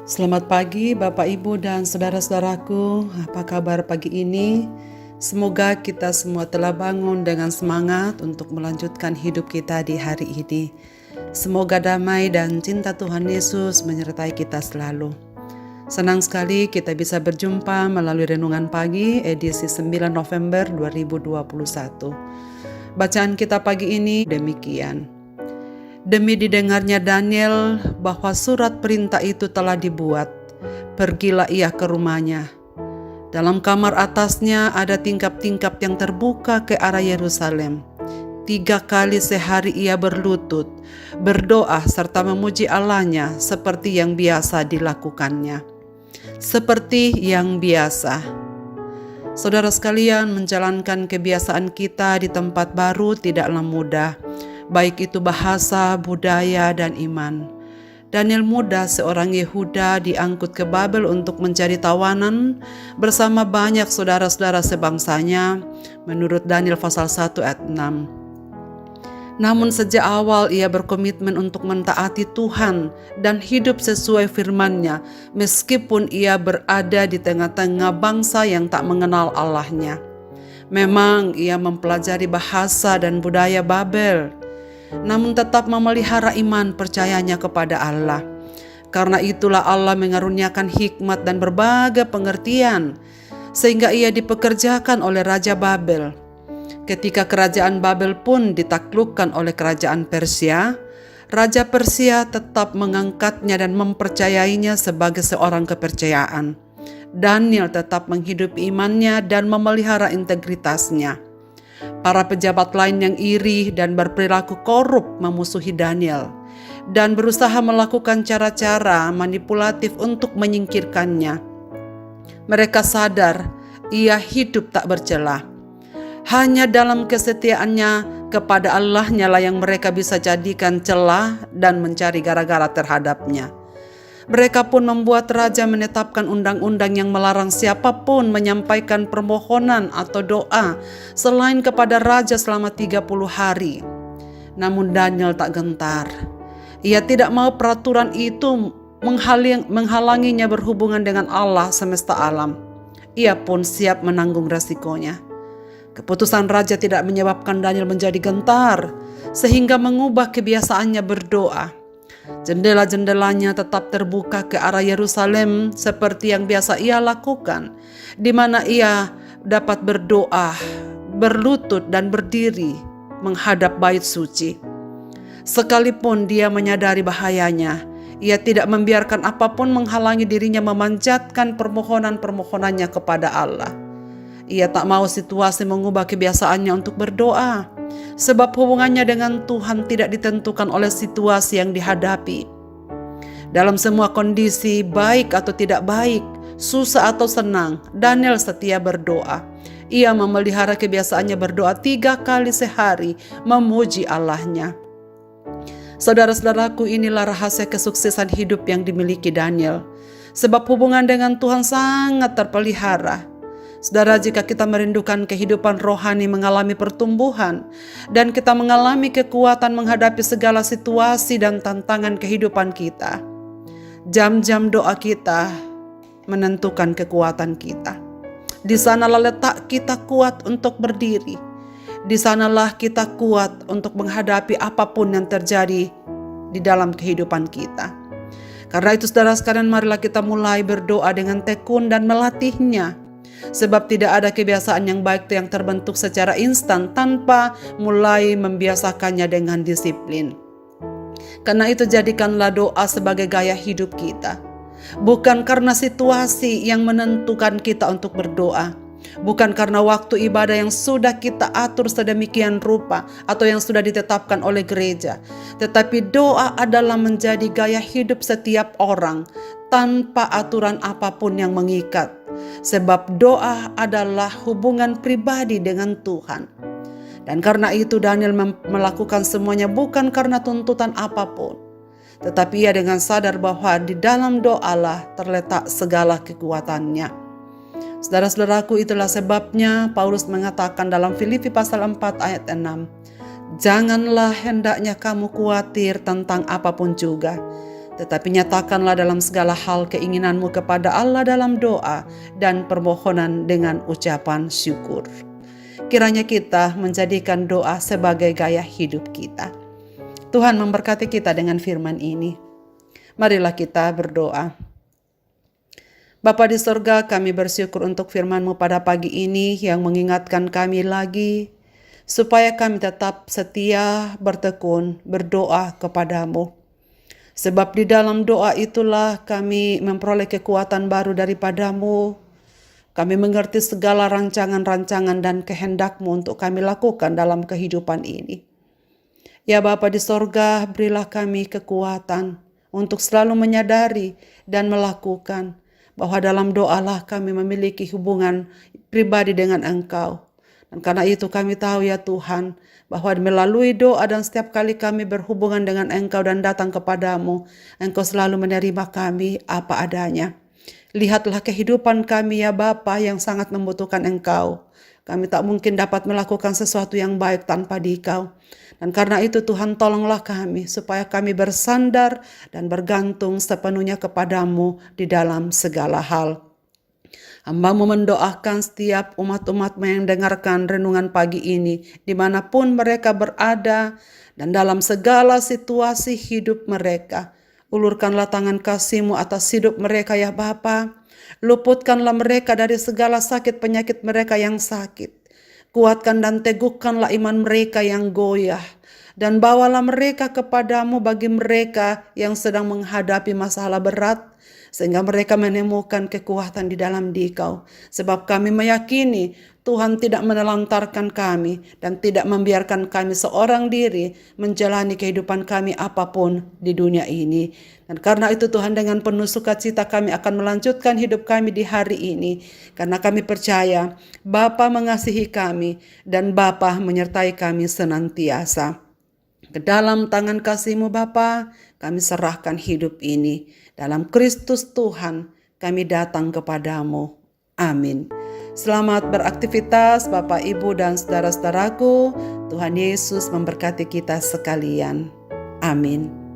Selamat pagi Bapak Ibu dan saudara-saudaraku. Apa kabar pagi ini? Semoga kita semua telah bangun dengan semangat untuk melanjutkan hidup kita di hari ini. Semoga damai dan cinta Tuhan Yesus menyertai kita selalu. Senang sekali kita bisa berjumpa melalui Renungan Pagi edisi 9 November 2021. Bacaan kita pagi ini demikian. Demi didengarnya Daniel bahwa surat perintah itu telah dibuat, pergilah ia ke rumahnya. Dalam kamar atasnya ada tingkap-tingkap yang terbuka ke arah Yerusalem. 3 kali sehari ia berlutut, berdoa serta memuji Allahnya seperti yang biasa dilakukannya. Seperti yang biasa. Saudara sekalian, menjalankan kebiasaan kita di tempat baru tidaklah mudah, baik itu bahasa, budaya, dan iman. Daniel muda, seorang Yehuda, diangkut ke Babel untuk mencari tawanan bersama banyak saudara-saudara sebangsanya, menurut Daniel pasal 1 ayat 6. Namun sejak awal ia berkomitmen untuk mentaati Tuhan dan hidup sesuai firman-Nya, meskipun ia berada di tengah-tengah bangsa yang tak mengenal Allah-Nya. Memang ia mempelajari bahasa dan budaya Babel, namun tetap memelihara iman percayanya kepada Allah. Karena itulah Allah mengaruniakan hikmat dan berbagai pengertian, sehingga ia dipekerjakan oleh Raja Babel. Ketika kerajaan Babel pun ditaklukkan oleh kerajaan Persia, Raja Persia tetap mengangkatnya dan mempercayainya sebagai seorang kepercayaan. Daniel tetap menghidupi imannya dan memelihara integritasnya. Para pejabat lain yang iri dan berperilaku korup memusuhi Daniel dan berusaha melakukan cara-cara manipulatif untuk menyingkirkannya. Mereka sadar ia hidup tak bercelah. Hanya dalam kesetiaannya kepada Allah-Nya lah yang mereka bisa jadikan celah dan mencari gara-gara terhadapnya. Mereka pun membuat raja menetapkan undang-undang yang melarang siapapun menyampaikan permohonan atau doa selain kepada raja selama 30 hari. Namun Daniel tak gentar. Ia tidak mau peraturan itu menghalanginya berhubungan dengan Allah semesta alam. Ia pun siap menanggung resikonya. Keputusan raja tidak menyebabkan Daniel menjadi gentar, sehingga mengubah kebiasaannya berdoa. Jendela-jendelanya tetap terbuka ke arah Yerusalem seperti yang biasa ia lakukan, di mana ia dapat berdoa, berlutut dan berdiri menghadap bait suci. Sekalipun dia menyadari bahayanya, ia tidak membiarkan apapun menghalangi dirinya memanjatkan permohonan-permohonannya kepada Allah. Ia tak mau situasi mengubah kebiasaannya untuk berdoa, sebab hubungannya dengan Tuhan tidak ditentukan oleh situasi yang dihadapi. Dalam semua kondisi, baik atau tidak baik, susah atau senang, Daniel setia berdoa. Ia memelihara kebiasaannya berdoa 3 kali sehari, memuji Allah-Nya. Saudara-saudaraku, inilah rahasia kesuksesan hidup yang dimiliki Daniel, sebab hubungan dengan Tuhan sangat terpelihara. Saudara, jika kita merindukan kehidupan rohani mengalami pertumbuhan dan kita mengalami kekuatan menghadapi segala situasi dan tantangan kehidupan kita, jam-jam doa kita menentukan kekuatan kita. Di sanalah letak kita kuat untuk berdiri. Di sanalah kita kuat untuk menghadapi apapun yang terjadi di dalam kehidupan kita. Karena itu saudara sekalian, marilah kita mulai berdoa dengan tekun dan melatihnya. Sebab tidak ada kebiasaan yang baik yang terbentuk secara instan tanpa mulai membiasakannya dengan disiplin. Karena itu jadikanlah doa sebagai gaya hidup kita. Bukan karena situasi yang menentukan kita untuk berdoa. Bukan karena waktu ibadah yang sudah kita atur sedemikian rupa atau yang sudah ditetapkan oleh gereja. Tetapi doa adalah menjadi gaya hidup setiap orang tanpa aturan apapun yang mengikat. Sebab doa adalah hubungan pribadi dengan Tuhan. Dan karena itu Daniel melakukan semuanya bukan karena tuntutan apapun, tetapi ia dengan sadar bahwa di dalam doalah terletak segala kekuatannya. Saudara-saudaraku, itulah sebabnya Paulus mengatakan dalam Filipi pasal 4 ayat 6, "Janganlah hendaknya kamu khawatir tentang apapun juga, Tetapi nyatakanlah dalam segala hal keinginanmu kepada Allah dalam doa dan permohonan dengan ucapan syukur. Kiranya kita menjadikan doa sebagai gaya hidup kita. Tuhan memberkati kita dengan firman ini. Marilah kita berdoa. Bapa di sorga, kami bersyukur untuk firman-Mu pada pagi ini yang mengingatkan kami lagi supaya kami tetap setia, bertekun, berdoa kepadamu. Sebab di dalam doa itulah kami memperoleh kekuatan baru daripada-Mu. Kami mengerti segala rancangan-rancangan dan kehendak-Mu untuk kami lakukan dalam kehidupan ini. Ya Bapa di sorga, berilah kami kekuatan untuk selalu menyadari dan melakukan bahwa dalam doalah kami memiliki hubungan pribadi dengan Engkau. Dan karena itu kami tahu ya Tuhan, bahwa melalui doa dan setiap kali kami berhubungan dengan Engkau dan datang kepadamu, Engkau selalu menerima kami apa adanya. Lihatlah kehidupan kami ya Bapa yang sangat membutuhkan Engkau. Kami tak mungkin dapat melakukan sesuatu yang baik tanpa Dikau. Dan karena itu Tuhan tolonglah kami supaya kami bersandar dan bergantung sepenuhnya kepadamu di dalam segala hal. Hamba-Mu mendoakan setiap umat-umat-Mu yang dengarkan renungan pagi ini, dimanapun mereka berada, dan dalam segala situasi hidup mereka. Ulurkanlah tangan kasih-Mu atas hidup mereka ya Bapa. Luputkanlah mereka dari segala sakit penyakit mereka yang sakit. Kuatkan dan teguhkanlah iman mereka yang goyah. Dan bawalah mereka kepadamu bagi mereka yang sedang menghadapi masalah berat, sehingga mereka menemukan kekuatan di dalam Dikau. Sebab kami meyakini Tuhan tidak menelantarkan kami dan tidak membiarkan kami seorang diri menjalani kehidupan kami apapun di dunia ini. Dan karena itu Tuhan, dengan penuh sukacita kami akan melanjutkan hidup kami di hari ini. Karena kami percaya Bapa mengasihi kami dan Bapa menyertai kami senantiasa. Ke dalam tangan kasih-Mu Bapa, kami serahkan hidup ini. Dalam Kristus Tuhan, kami datang kepadamu. Amin. Selamat beraktivitas Bapak, Ibu, dan saudara-saudaraku. Tuhan Yesus memberkati kita sekalian. Amin.